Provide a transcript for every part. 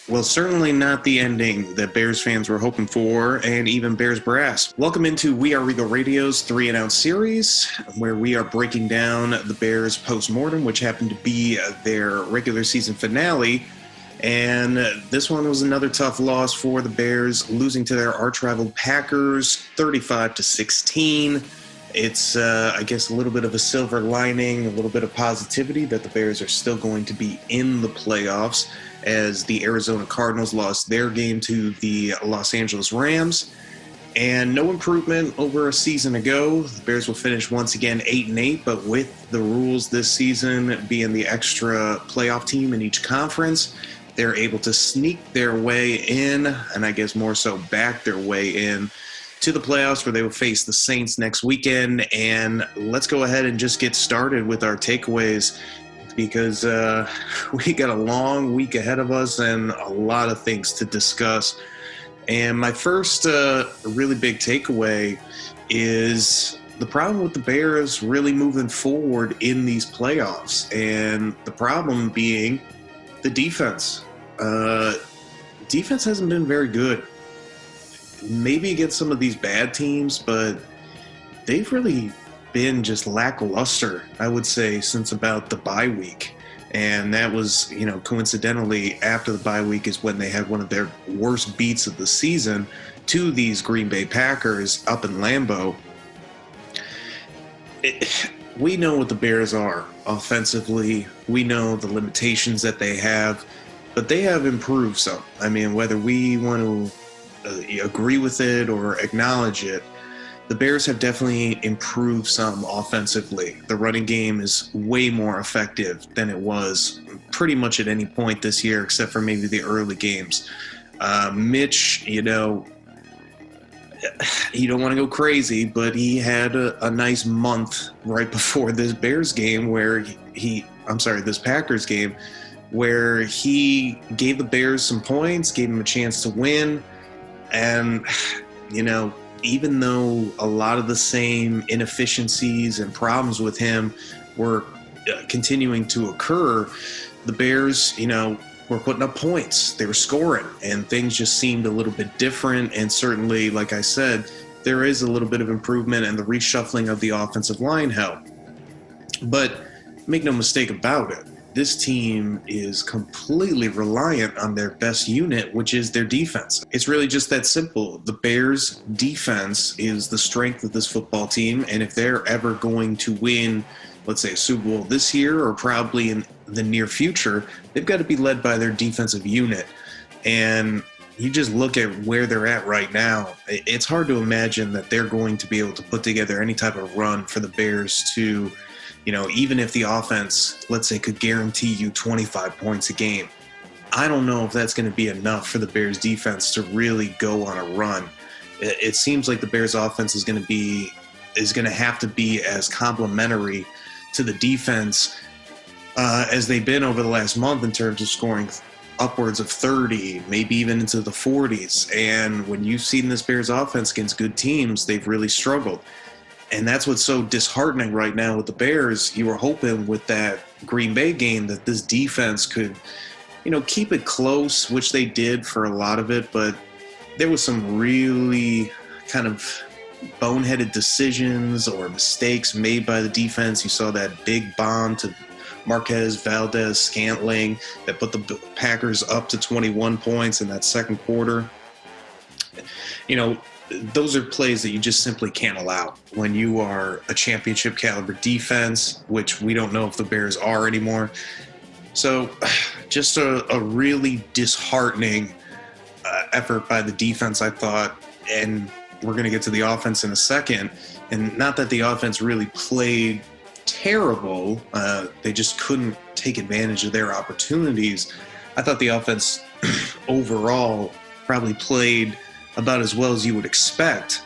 Well, certainly not the ending that Bears fans were hoping for, and even Bears brass. Welcome into We Are Regal Radio's 3 and Out series, where we are breaking down the Bears post-mortem, which happened to be their regular season finale. And this one was another tough loss for the Bears, losing to their arch-rival Packers, 35-16. It's, I guess, a little bit of a silver lining, a little bit of positivity that the Bears are still going to be in the playoffs, as the Arizona Cardinals lost their game to the Los Angeles Rams. And no improvement over a season ago. The Bears will finish once again 8-8, but with the rules this season being the extra playoff team in each conference, they're able to sneak their way in, and I guess more so back their way in, to the playoffs, where they will face the Saints next weekend. And let's go ahead and just get started with our takeaways, because we got a long week ahead of us and a lot of things to discuss. And my first really big takeaway is the problem with the Bears really moving forward in these playoffs, and the problem being the defense. Defense hasn't been very good. Maybe against some of these bad teams, but they've really been just lackluster, I would say, since about the bye week. And that was, coincidentally, after the bye week is when they had one of their worst beats of the season to these Green Bay Packers up in Lambeau. We know what the Bears are offensively. We know the limitations that they have, but they have improved some. I mean, whether we want to agree with it or acknowledge it, the Bears have definitely improved some offensively. The running game is way more effective than it was pretty much at any point this year, except for maybe the early games. Mitch, you don't want to go crazy, but he had a nice month right before this Bears game where this Packers game, where he gave the Bears some points, gave them a chance to win. And, even though a lot of the same inefficiencies and problems with him were continuing to occur, the Bears, were putting up points. They were scoring, and things just seemed a little bit different. And certainly, like I said, there is a little bit of improvement, and the reshuffling of the offensive line helped. But make no mistake about it, this team is completely reliant on their best unit, which is their defense. It's really just that simple. The Bears' defense is the strength of this football team, and if they're ever going to win, let's say, a Super Bowl this year or probably in the near future, they've got to be led by their defensive unit. And you just look at where they're at right now, it's hard to imagine that they're going to be able to put together any type of run for the Bears to, even if the offense, let's say, could guarantee you 25 points a game. I don't know if that's going to be enough for the Bears defense to really go on a run. It seems like the Bears offense is going to have to be as complementary to the defense as they've been over the last month in terms of scoring upwards of 30, maybe even into the 40s. And when you've seen this Bears offense against good teams, they've really struggled. And that's what's so disheartening right now with the Bears. You were hoping with that Green Bay game that this defense could, keep it close, which they did for a lot of it. But there was some really kind of boneheaded decisions or mistakes made by the defense. You saw that big bomb to Marquez Valdez-Scantling that put the Packers up to 21 points in that second quarter. Those are plays that you just simply can't allow when you are a championship caliber defense, which we don't know if the Bears are anymore. So just a really disheartening effort by the defense, I thought. And we're going to get to the offense in a second. And not that the offense really played terrible. They just couldn't take advantage of their opportunities. I thought the offense overall probably played about as well as you would expect,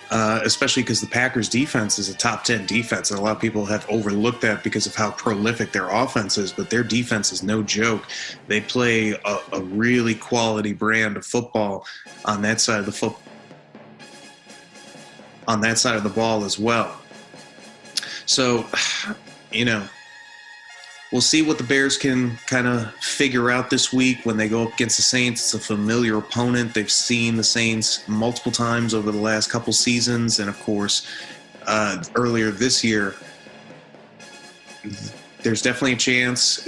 especially because the Packers defense is a top 10 defense. And a lot of people have overlooked that because of how prolific their offense is, but their defense is no joke. They play a really quality brand of football on that side of the ball as well. So, we'll see what the Bears can kind of figure out this week when they go up against the Saints. It's a familiar opponent. They've seen the Saints multiple times over the last couple seasons. And, of course, earlier this year, there's definitely a chance.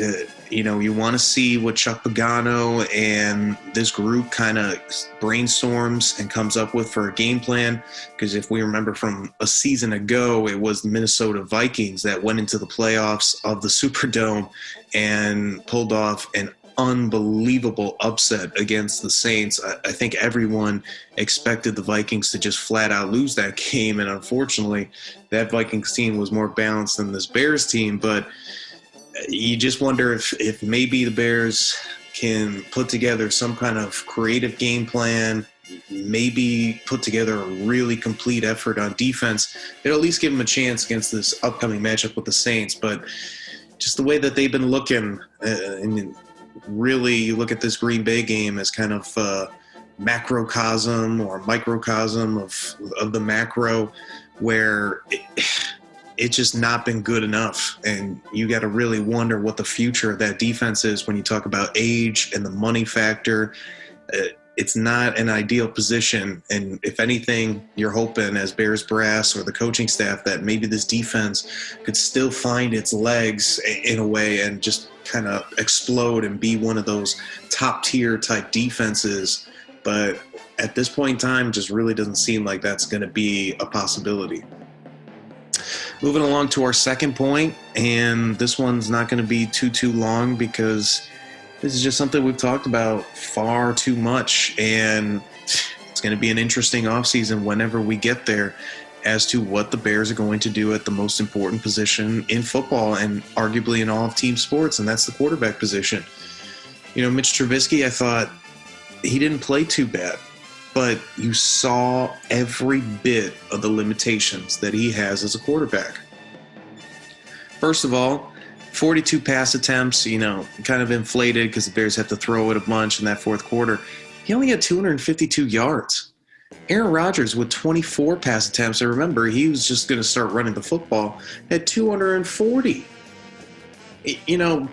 You want to see what Chuck Pagano and this group kind of brainstorms and comes up with for a game plan. Because if we remember from a season ago, it was the Minnesota Vikings that went into the playoffs of the Superdome and pulled off an unbelievable upset against the Saints. I think everyone expected the Vikings to just flat out lose that game. And unfortunately, that Vikings team was more balanced than this Bears team. But you just wonder if maybe the Bears can put together some kind of creative game plan, maybe put together a really complete effort on defense. It'll at least give them a chance against this upcoming matchup with the Saints. But just the way that they've been looking, and really you look at this Green Bay game as kind of macrocosm or microcosm of the macro, where it's just not been good enough. And you got to really wonder what the future of that defense is when you talk about age and the money factor. It's not an ideal position. And if anything, you're hoping as Bears brass or the coaching staff that maybe this defense could still find its legs in a way and just kind of explode and be one of those top tier type defenses. But at this point in time, it just really doesn't seem like that's going to be a possibility. Moving along to our second point, and this one's not going to be too long because this is just something we've talked about far too much, and it's going to be an interesting offseason whenever we get there as to what the Bears are going to do at the most important position in football and arguably in all of team sports, and that's the quarterback position. Mitch Trubisky, I thought he didn't play too bad, but you saw every bit of the limitations that he has as a quarterback. First of all, 42 pass attempts, kind of inflated because the Bears had to throw it a bunch in that fourth quarter. He only had 252 yards. Aaron Rodgers with 24 pass attempts, I remember he was just going to start running the football, had 240.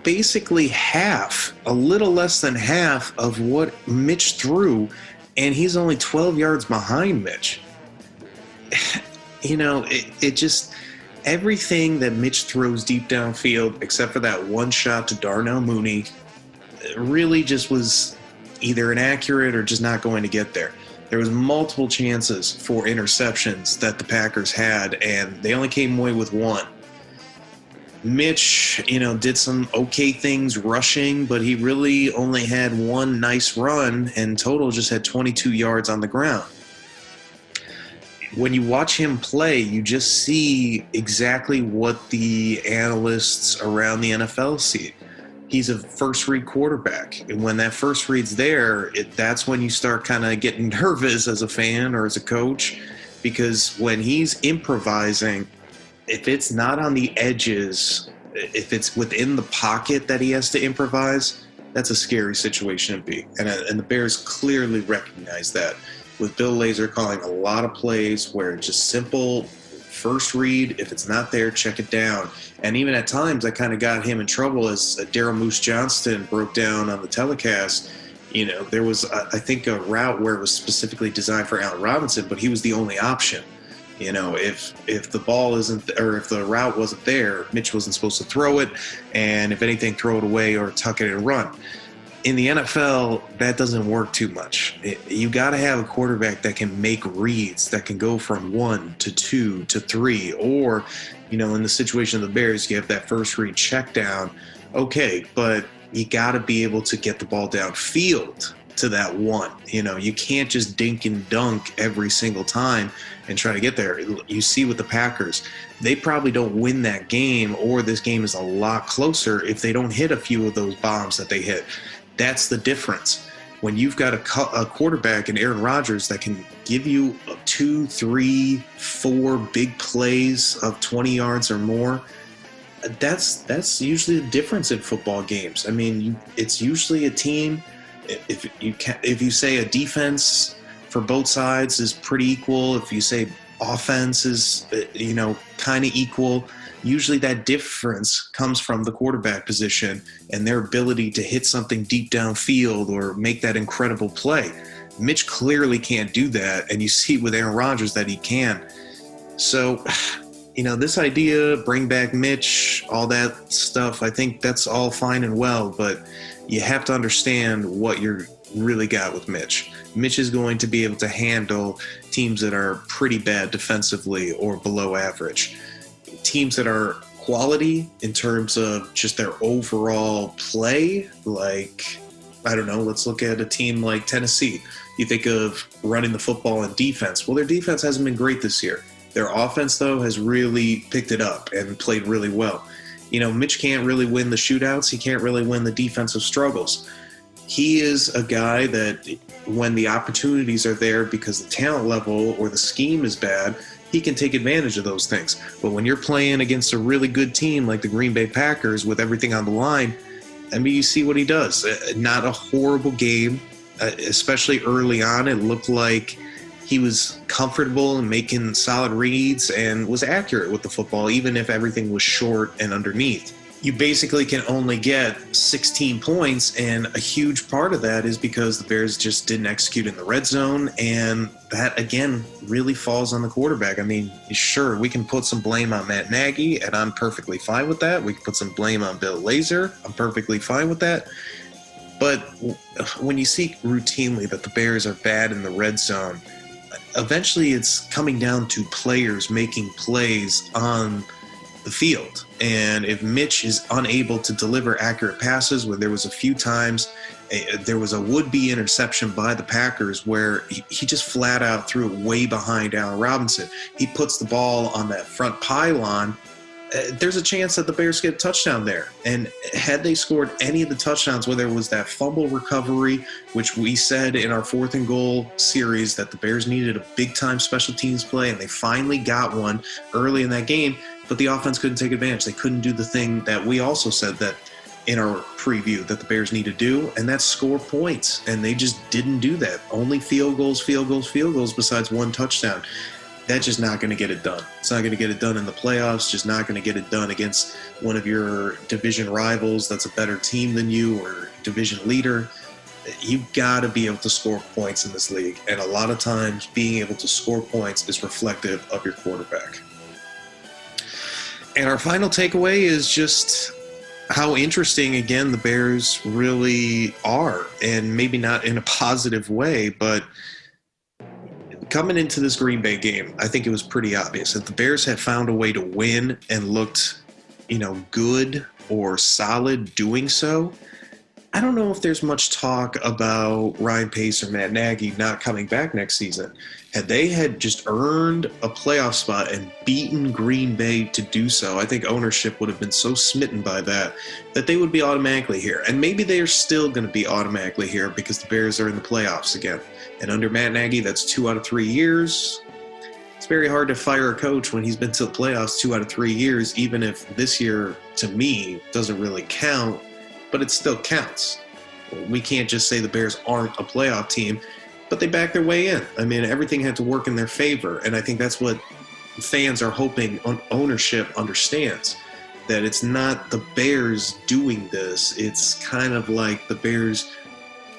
Basically half, a little less than half of what Mitch threw, and he's only 12 yards behind Mitch. It just, everything that Mitch throws deep downfield, except for that one shot to Darnell Mooney, really just was either inaccurate or just not going to get there. There was multiple chances for interceptions that the Packers had, and they only came away with one. Mitch, did some okay things rushing, but he really only had one nice run and total just had 22 yards on the ground. When you watch him play, you just see exactly what the analysts around the NFL see. He's a first-read quarterback, and when that first read's there, that's when you start kind of getting nervous as a fan or as a coach, because when he's improvising, if it's not on the edges, if it's within the pocket that he has to improvise, that's a scary situation to be. And the Bears clearly recognize that, with Bill Lazor calling a lot of plays where it's just simple first read. If it's not there, check it down. And even at times, I kind of got him in trouble as Daryl Moose Johnston broke down on the telecast. There was, I think, a route where it was specifically designed for Allen Robinson, but he was the only option. If the ball isn't, or if the route wasn't there, Mitch wasn't supposed to throw it, and if anything, throw it away or tuck it and run. In the NFL, that doesn't work too much. You got to have a quarterback that can make reads, that can go from 1 to 2 to 3, or, in the situation of the Bears, you have that first read check down. Okay, but you got to be able to get the ball downfield to that one. You can't just dink and dunk every single time and try to get there. You see with the Packers, they probably don't win that game, or this game is a lot closer if they don't hit a few of those bombs that they hit. That's the difference. When you've got a quarterback in Aaron Rodgers that can give you 2, 3, 4 big plays of 20 yards or more, that's usually the difference in football games. I mean, it's usually a team. If you say a defense for both sides is pretty equal, if you say offense is kind of equal, usually that difference comes from the quarterback position and their ability to hit something deep downfield or make that incredible play. Mitch clearly can't do that, and you see with Aaron Rodgers that he can. So, this idea, bring back Mitch, all that stuff, I think that's all fine and well, but you have to understand what you're really got with Mitch. Mitch is going to be able to handle teams that are pretty bad defensively or below average. Teams that are quality in terms of just their overall play, like, I don't know, let's look at a team like Tennessee. You think of running the football and defense. Well, their defense hasn't been great this year. Their offense, though, has really picked it up and played really well. Mitch can't really win the shootouts. He can't really win the defensive struggles. He is a guy that when the opportunities are there because the talent level or the scheme is bad, he can take advantage of those things. But when you're playing against a really good team like the Green Bay Packers with everything on the line, you see what he does. Not a horrible game, especially early on. It looked like he was comfortable and making solid reads and was accurate with the football, even if everything was short and underneath. You basically can only get 16 points, and a huge part of that is because the Bears just didn't execute in the red zone, and that, again, really falls on the quarterback. Sure, we can put some blame on Matt Nagy, and I'm perfectly fine with that. We can put some blame on Bill Lazor. I'm perfectly fine with that. But when you see routinely that the Bears are bad in the red zone, eventually it's coming down to players making plays on the field. And if Mitch is unable to deliver accurate passes, where there was a few times there was a would-be interception by the Packers where he just flat out threw it way behind Allen Robinson. He puts the ball on that front pylon. There's a chance that the Bears get a touchdown there. And had they scored any of the touchdowns, whether it was that fumble recovery, which we said in our 4th and goal series that the Bears needed a big-time special teams play, and they finally got one early in that game, but the offense couldn't take advantage. They couldn't do the thing that we also said that in our preview that the Bears need to do, and that's score points. And they just didn't do that. Only field goals besides one touchdown. That's just not going to get it done. It's not going to get it done in the playoffs, just not going to get it done against one of your division rivals that's a better team than you or division leader. You've got to be able to score points in this league. And a lot of times being able to score points is reflective of your quarterback. And our final takeaway is just how interesting, again, the Bears really are. And maybe not in a positive way, but coming into this Green Bay game, I think it was pretty obvious that the Bears had found a way to win and looked, good or solid doing so. I don't know if there's much talk about Ryan Pace or Matt Nagy not coming back next season. Had they had just earned a playoff spot and beaten Green Bay to do so, I think ownership would have been so smitten by that they would be automatically here. And maybe they are still going to be automatically here because the Bears are in the playoffs again. And under Matt Nagy, that's 2 out of 3 years. It's very hard to fire a coach when he's been to the playoffs 2 out of 3 years, even if this year, to me, doesn't really count, but it still counts. We can't just say the Bears aren't a playoff team, but they backed their way in. Everything had to work in their favor, and I think that's what fans are hoping ownership understands, that it's not the Bears doing this. It's kind of like the Bears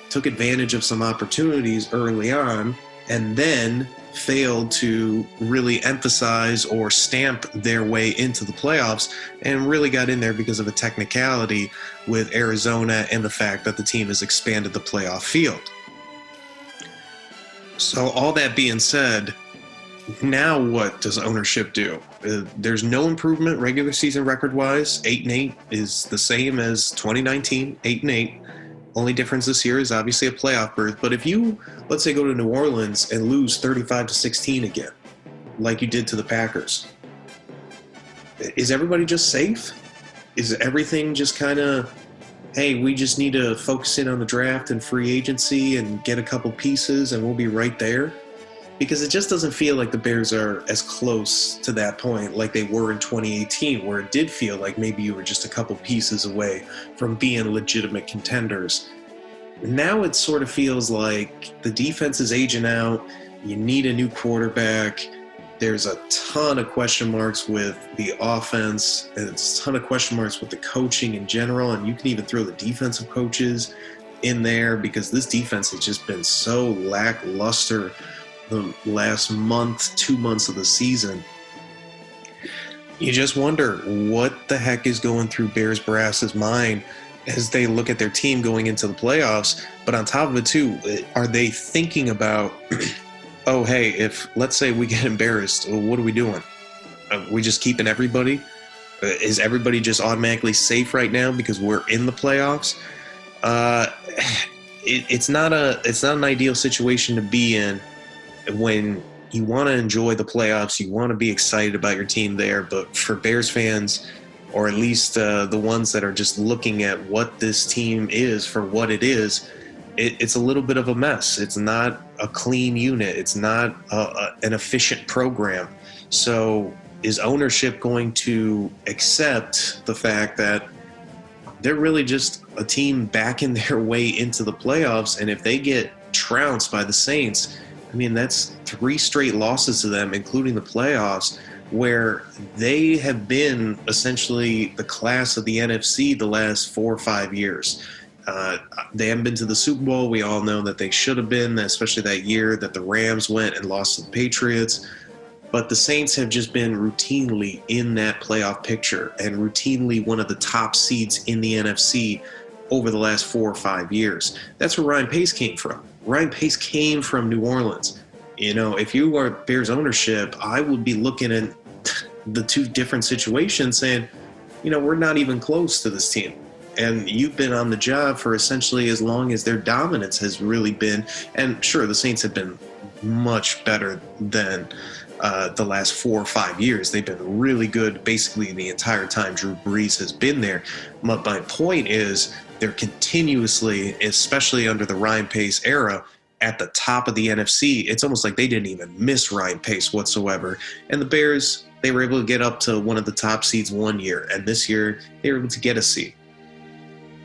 took advantage of some opportunities early on and then failed to really emphasize or stamp their way into the playoffs, and really got in there because of a technicality with Arizona and the fact that the team has expanded the playoff field. So all that being said, now what does ownership do? There's no improvement regular season record-wise. 8-8 is the same as 2019, 8-8. Only difference this year is obviously a playoff berth. But if you, let's say, go to New Orleans and lose 35-16 again, like you did to the Packers, is everybody just safe? Is everything just kind of, hey, we just need to focus in on the draft and free agency and get a couple pieces and we'll be right there? Because it just doesn't feel like the Bears are as close to that point like they were in 2018, where it did feel like maybe you were just a couple pieces away from being legitimate contenders. Now it sort of feels like the defense is aging out. You need a new quarterback. There's a ton of question marks with the offense, and it's a ton of question marks with the coaching in general, and you can even throw the defensive coaches in there because this defense has just been so lackluster the last month, 2 months of the season. You just wonder what the heck is going through Bears brass's mind as they look at their team going into the playoffs. But on top of it too, are they thinking about, oh, hey, if let's say we get embarrassed, what are we doing? Are we just keeping everybody? Is everybody just automatically safe right now because we're in the playoffs? It's not an ideal situation to be in when you want to enjoy the playoffs, you want to be excited about your team there. But for Bears fans, or at least the ones that are just looking at what this team is for what it is, it's a little bit of a mess. It's not a clean unit. It's not an efficient program. So is ownership going to accept the fact that they're really just a team backing their way into the playoffs? And if they get trounced by the Saints, I mean, that's 3 straight losses to them, including the playoffs, where they have been essentially the class of the NFC the last 4 or 5 years. They haven't been to the Super Bowl. We all know that they should have been, especially that year that the Rams went and lost to the Patriots. But the Saints have just been routinely in that playoff picture and routinely one of the top seeds in the NFC over the last 4 or 5 years. That's where Ryan Pace came from. Ryan Pace came from New Orleans. You know, if you are Bears ownership, I would be looking at the 2 different situations saying, you know, we're not even close to this team. And you've been on the job for essentially as long as their dominance has really been. And sure, the Saints have been much better than the last 4 or 5 years. They've been really good basically the entire time Drew Brees has been there. But my point is they're continuously, especially under the Ryan Pace era, at the top of the NFC. It's almost like they didn't even miss Ryan Pace whatsoever. And the Bears, they were able to get up to one of the top seeds one year. And this year, they were able to get a seed.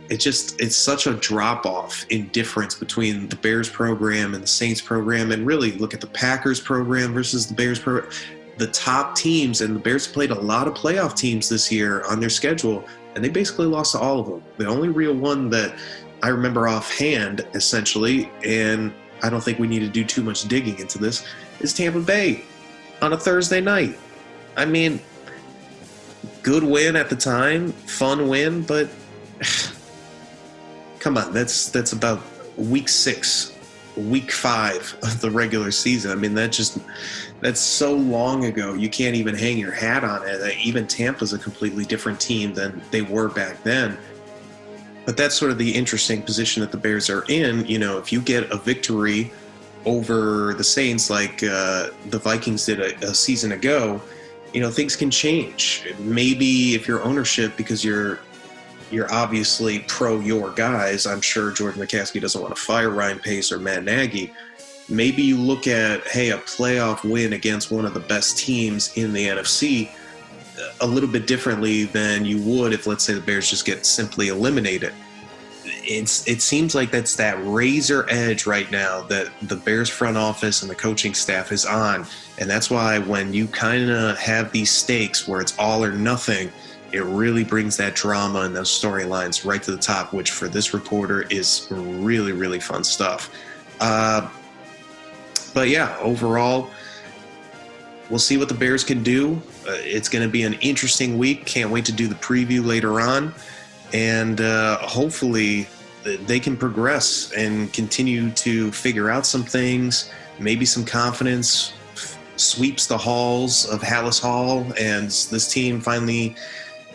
It's such a drop-off in difference between the Bears program and the Saints program. And really look at the Packers program versus the Bears program. The top teams, and the Bears played a lot of playoff teams this year on their schedule, and they basically lost to all of them. The only real one that I remember offhand, essentially, and I don't think we need to do too much digging into this, is Tampa Bay on a Thursday night. I mean, good win at the time, fun win, but come on, that's about week 6, week 5 of the regular season. I mean, that's so long ago. You can't even hang your hat on it. Even Tampa's a completely different team than they were back then. But that's sort of the interesting position that the Bears are in. You know, if you get a victory over the Saints like the Vikings did a season ago, you know, things can change. Maybe if you're ownership, because you're obviously pro your guys, I'm sure Jordan McCaskey doesn't want to fire Ryan Pace or Matt Nagy. Maybe you look at, hey, a playoff win against one of the best teams in the NFC a little bit differently than you would if, let's say, the Bears just get simply eliminated. It seems like that's that razor edge right now that the Bears front office and the coaching staff is on. And that's why when you kind of have these stakes where it's all or nothing, it really brings that drama and those storylines right to the top, which for this reporter is really, really fun stuff. But yeah, overall, we'll see what the Bears can do. It's going to be an interesting week. Can't wait to do the preview later on. And hopefully they can progress and continue to figure out some things, maybe some confidence sweeps the halls of Hallis Hall, and this team finally,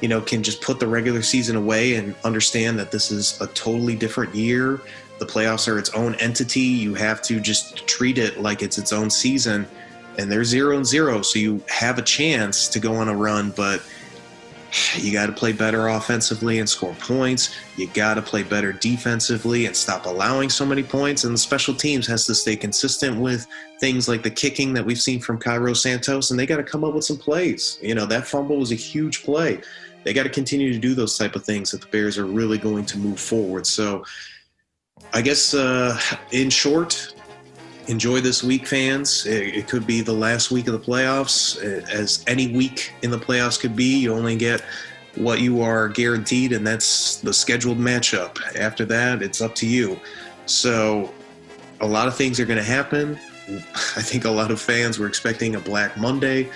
you know, can just put the regular season away and understand that this is a totally different year. The playoffs are its own entity. You have to just treat it like it's its own season. And they're 0-0, so you have a chance to go on a run, but you got to play better offensively and score points. You got to play better defensively and stop allowing so many points. And the special teams has to stay consistent with things like the kicking that we've seen from Cairo Santos, and they got to come up with some plays. You know, that fumble was a huge play. They got to continue to do those type of things if the Bears are really going to move forward. So I guess in short, enjoy this week, fans. It could be the last week of the playoffs. As any week in the playoffs could be, you only get what you are guaranteed, and that's the scheduled matchup. After that, it's up to you. So a lot of things are going to happen. I think a lot of fans were expecting a Black Monday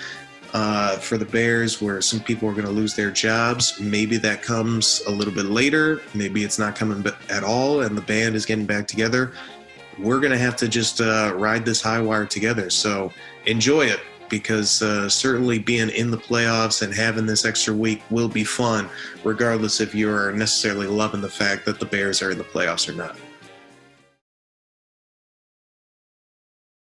for the Bears, where some people are going to lose their jobs. Maybe that comes a little bit later. Maybe it's not coming at all, and the band is getting back together. We're going to have to just ride this high wire together. So enjoy it, because certainly being in the playoffs and having this extra week will be fun, regardless if you're necessarily loving the fact that the Bears are in the playoffs or not.